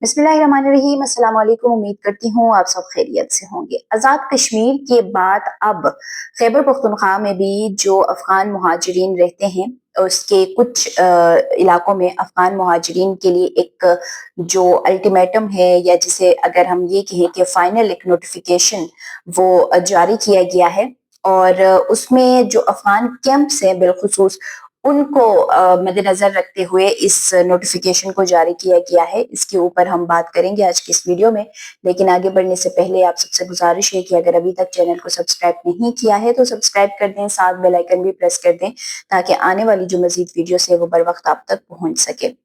बिस्मिल्लाहिर्रहमानिर्रहीम। अस्सलाम वालेकुम। उम्मीद करती हूँ आप सब खैरियत से होंगे। आज़ाद कश्मीर के बाद अब खैबर पख्तूनख्वा में भी जो अफ़गान मुहाजिरीन रहते हैं उसके कुछ इलाकों में अफ़गान मुहाजिरीन के लिए एक जो अल्टीमेटम है या जिसे अगर हम ये कहें कि फाइनल एक नोटिफिकेशन वो जारी किया गया है और उसमें जो अफ़गान कैंप्स हैं बिलखुसूस उनको मद्देनजर रखते हुए इस नोटिफिकेशन को जारी किया गया है। इसके ऊपर हम बात करेंगे आज की इस वीडियो में, लेकिन आगे बढ़ने से पहले आप सबसे गुजारिश है कि अगर अभी तक चैनल को सब्सक्राइब नहीं किया है तो सब्सक्राइब कर दें, साथ बेल आइकन भी प्रेस कर दें ताकि आने वाली जो मजीद वीडियोस है वो बर वक्त आप तक पहुंच सके।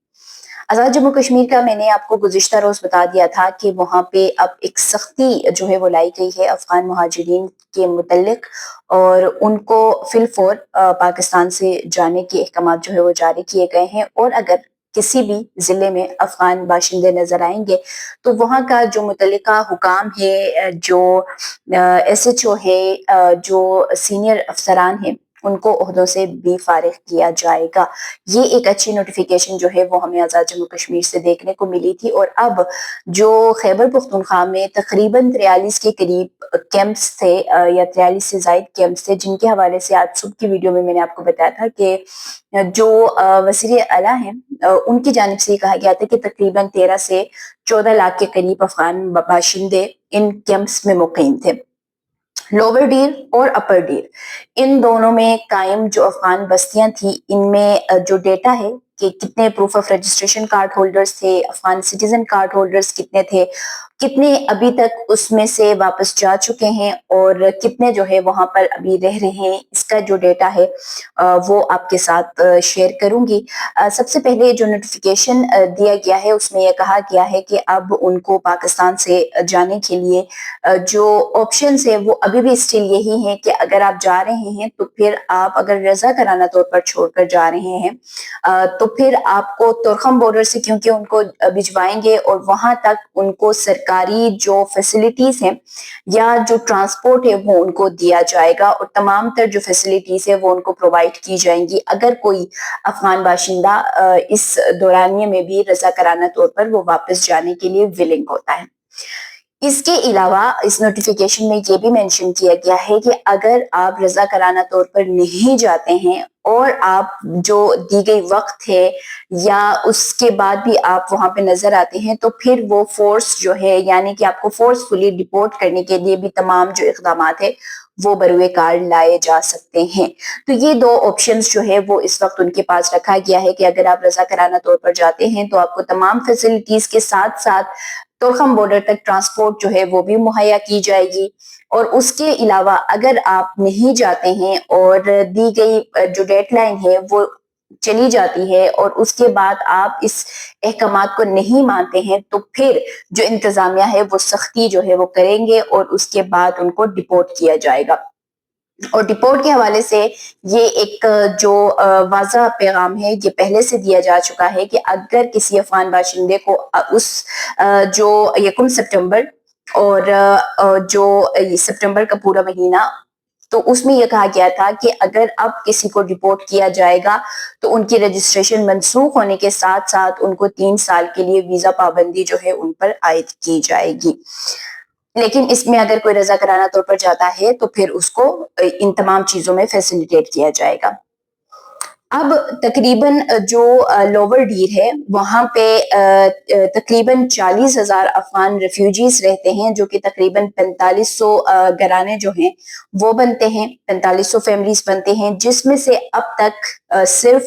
आज़ाद जम्मू कश्मीर का मैंने आपको गुज़िश्ता रोज़ बता दिया था कि वहाँ पे अब एक सख्ती जो है वो लाई गई है अफ़गान मुहाजिरीन के मुतल्लिक और उनको फिलफौर पाकिस्तान से जाने के अहकाम जो है वो जारी किए गए हैं और अगर किसी भी ज़िले में अफ़गान बाशिंदे नज़र आएंगे तो वहाँ का जो मुतल्लिका हुकाम है, जो SHO है, जो सीनियर अफसरान हैं उनको ओहदों से भी फारिग किया जाएगा। ये एक अच्छी नोटिफिकेशन जो है वो हमें आज़ाद जम्मू कश्मीर से देखने को मिली थी और अब जो खैबर पख्तूनख्वा में तकरीबन 43 के करीब कैंप्स थे या 43 से ज़ायद कैंप्स थे जिनके हवाले से आज सुबह की वीडियो में मैंने आपको बताया था कि जो वज़ीर आला हैं उनकी जानिब से ये कहा गया था कि तकरीबन 13 से 14 लाख के करीब अफगान बाशिंदे इन कैंप्स में मुकीम थे। लोअर डीर और अपर डीर इन दोनों में कायम जो अफगान बस्तियां थी इनमें जो डेटा है कि कितने proof of registration card holders थे, अफगान सिटीजन कार्ड होल्डर्स कितने थे, कितने अभी तक उसमें से वापस जा चुके हैं और कितने जो है वहां पर अभी रह रहे हैं, इसका जो डेटा है वो आपके साथ शेयर करूंगी। सबसे पहले जो नोटिफिकेशन दिया गया है उसमें यह कहा गया है कि अब उनको पाकिस्तान से जाने के लिए जो ऑप्शंस है वो अभी भी स्टिल यही है कि अगर आप जा रहे हैं तो फिर आप अगर रजा कराना तौर पर छोड़कर जा रहे हैं तो फिर आपको तुरखम बॉर्डर से क्योंकि उनको भिजवाएंगे और वहां तक उनको सरकारी जो फैसिलिटीज हैं या जो ट्रांसपोर्ट है वो उनको दिया जाएगा और तमाम तर जो फैसिलिटीज है वो उनको प्रोवाइड की जाएंगी अगर कोई अफगान बाशिंदा इस दौरानिये में भी रजा कराना तौर पर वो वापस जाने के लिए विलिंग होता है। इसके अलावा इस नोटिफिकेशन में ये भी मेंशन किया गया है कि अगर आप रजा कराना तौर पर नहीं जाते हैं और आप जो दी गई वक्त है या उसके बाद भी आप वहां पे नजर आते हैं तो फिर वो फोर्स जो है यानी कि आपको फोर्सफुली डिपोर्ट करने के लिए भी तमाम जो इकदाम है वो बरुए कार लाए जा सकते हैं। तो ये दो ऑप्शंस जो है वो इस वक्त उनके पास रखा गया है कि अगर आप रजा कराना तौर पर जाते हैं तो आपको तमाम फैसिलिटीज के साथ साथ तोरखम बॉर्डर तक ट्रांसपोर्ट जो है वो भी मुहैया की जाएगी और उसके अलावा अगर आप नहीं जाते हैं और दी गई जो डेडलाइन है वो चली जाती है और उसके बाद आप इस अहकामात को नहीं मानते हैं तो फिर जो इंतजामिया है वो सख्ती जो है वो करेंगे और उसके बाद उनको डिपोर्ट किया जाएगा। और डिपोर्ट के हवाले से ये एक जो वाज़ा पैगाम है ये पहले से दिया जा चुका है कि अगर किसी अफगान बाशिंदे को उस जो 1 सितंबर और जो सितंबर का पूरा महीना तो उसमें यह कहा गया था कि अगर अब किसी को डिपोर्ट किया जाएगा तो उनकी रजिस्ट्रेशन मनसूख होने के साथ साथ उनको 3 साल के लिए वीजा पाबंदी जो है उन पर आयद की जाएगी। लेकिन इसमें अगर कोई रजा कराना तौर पर जाता है तो फिर उसको इन तमाम चीजों में फैसिलिटेट किया जाएगा। अब तकरीबन जो लोअर डीर है वहां पे तकरीबन 40,000 अफगान रेफ्यूजीज रहते हैं जो कि तकरीबन 4500 घराने जो हैं वो बनते हैं, 4500 फैमिलीज बनते हैं जिसमें से अब तक सिर्फ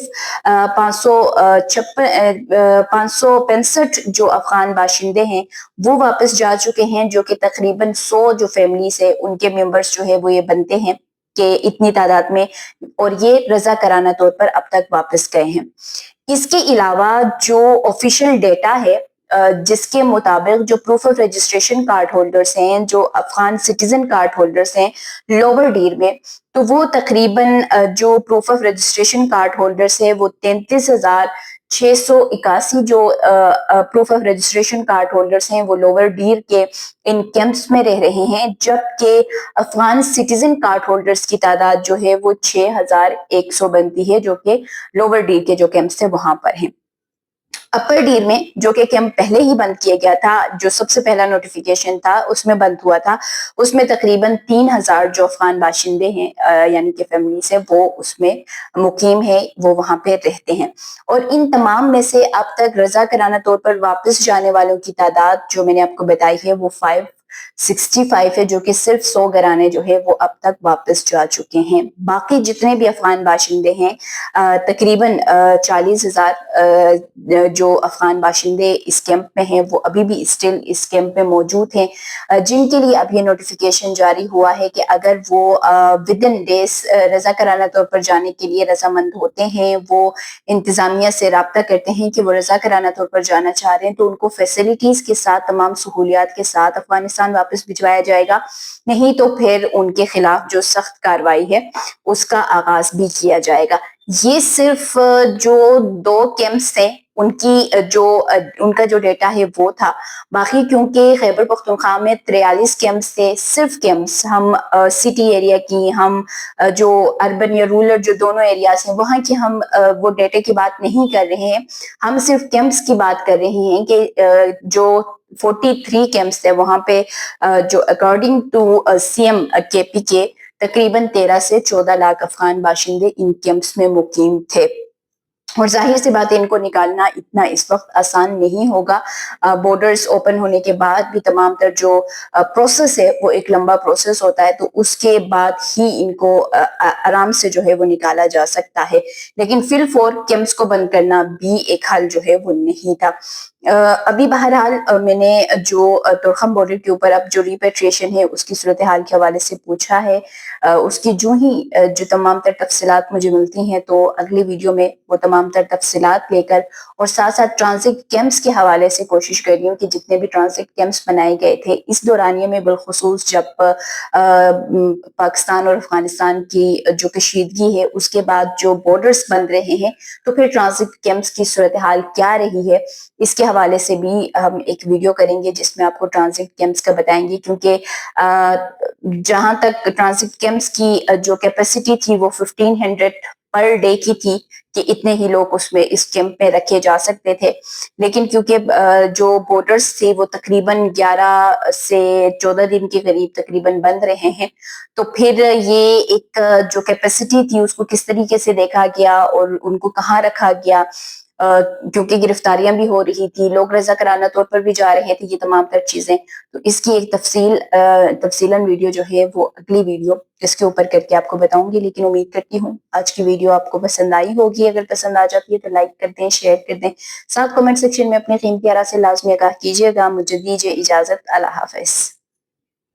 565 जो अफगान बाशिंदे हैं वो वापस जा चुके हैं जो कि तकरीबन 100 जो फैमिलीज है उनके मेंबर्स जो है वो ये बनते हैं कि इतनी तादाद में और ये रजा कराना तौर पर अब तक वापस गए हैं। इसके अलावा जो ऑफिशियल डेटा है जिसके मुताबिक जो proof of registration card holders हैं, जो अफगान सिटीजन कार्ड होल्डर्स हैं लोअर डीर में, तो वो तकरीबन जो proof of registration card holders है वो 33,681 जो proof of registration card holders हैं वो लोअर डीर के इन कैंप्स में रह रहे हैं, जबकि अफगान सिटीजन कार्ड होल्डर्स की तादाद जो है वो 6,100 बनती है जो कि लोअर डीर के जो कैंप्स थे वहां पर हैं। अपर डीर में जो कि कैंप पहले ही बंद किया गया था, जो सबसे पहला नोटिफिकेशन था उसमें बंद हुआ था, उसमें तकरीबन 3000 जो अफगान बाशिंदे हैं यानी कि फैमिलीज है वो उसमें मुकीम है, वो वहां पे रहते हैं। और इन तमाम में से अब तक रजा कराना तौर पर वापस जाने वालों की तादाद जो मैंने आपको बताई है वो 565 है, जो कि सिर्फ 100 घराने जो है वो अब तक वापस जा चुके हैं। बाकी जितने भी अफगान बाशिंदे हैं तकरीबन 40,000 जो अफगान बाशिंदे इस कैंप में हैं वो अभी भी स्टिल इस कैंप में मौजूद हैं, जिनके लिए अब ये नोटिफिकेशन जारी हुआ है कि अगर वो विद इन डेज रजा कराना तौर पर जाने के लिए रजामंद होते हैं, वो इंतजामिया से रब्ता करते हैं कि वो रजा कराना तौर पर जाना चाह रहे हैं, तो उनको फैसिलिटीज के साथ, तमाम सहूलियात के साथ अफगानिस्तान वापस भिजवाया जाएगा। नहीं तो फिर उनके खिलाफ जो सख्त कार्रवाई है उसका आगाज भी किया जाएगा। ये सिर्फ जो 2 कैंप्स थे उनकी उनका जो डेटा है वो था। बाकी क्योंकि खैबर पख्तूनख्वा में 43 कैंप्स थे, सिर्फ कैंप्स हम सिटी एरिया की, हम जो अर्बन या रूरल जो दोनों एरियाज हैं वहां की हम वो डेटा की बात नहीं कर रहे हैं, हम सिर्फ कैंप्स की बात कर रहे हैं कि जो 43 कैंप्स थे वहां पे जो अकॉर्डिंग टू सीएम केपी के तकरीबन 13 से 14 लाख अफगान बाशिंदे इन कैंप्स में मुकीम थे। और जाहिर सी बात है इनको निकालना इतना इस वक्त आसान नहीं होगा। बॉर्डर्स ओपन होने के बाद भी तमाम तर जो प्रोसेस है वो एक लंबा प्रोसेस होता है, तो उसके बाद ही इनको आराम से जो है वो निकाला जा सकता है। लेकिन फिल फोर कैंप्स को बंद करना भी एक हल जो है वो नहीं था। अभी बहरहाल मैंने जो तोरखम बॉर्डर के ऊपर अब जो रिपेट्रिएशन है उसकी सूरत हाल के हवाले से पूछा है, उसकी जो ही जो तमाम तर तफसीलात मुझे मिलती हैं तो अगली वीडियो में वो तमाम तर तफसीलात लेकर और साथ साथ ट्रांजिट कैंप्स के हवाले से कोशिश कर रही हूँ कि जितने भी ट्रांजिट कैंप्स बनाए गए थे इस दौरानिये में बिलखुसूस जब पाकिस्तान और अफगानिस्तान की जो कशीदगी है उसके बाद जो बॉर्डर्स बन रहे हैं, तो फिर ट्रांजिट कैंप्स की सूरत हाल क्या रही है इसके हवाले से भी हम एक वीडियो करेंगे जिसमें आपको ट्रांजिट कैंप्स का बताएंगे। क्योंकि जहां तक ट्रांजिट कैंप्स की जो कैपेसिटी थी वो 1500 पर डे की थी कि इतने ही लोग उसमें इस कैंप में रखे जा सकते थे, लेकिन क्योंकि जो बॉर्डर्स थे वो तकरीबन 11 से 14 दिन के करीब तकरीबन बंद रहे हैं, तो फिर ये एक जो कैपेसिटी थी उसको किस तरीके से देखा गया और उनको कहाँ रखा गया, क्योंकि गिरफ्तारियां भी हो रही थी, लोग रजा कराना तौर पर भी जा रहे थे, ये तमाम तर चीजें, तो इसकी एक तफसीलन वीडियो जो है वो अगली वीडियो इसके ऊपर करके आपको बताऊंगी। लेकिन उम्मीद करती हूँ आज की वीडियो आपको पसंद आई होगी। अगर पसंद आ जाती है तो लाइक कर दें, शेयर कर दें, साथ कमेंट सेक्शन में अपने कीमती आरा से लाजमी आगाह कीजिएगा। मुझे दीजिए इजाजत, अल्लाह हाफिज।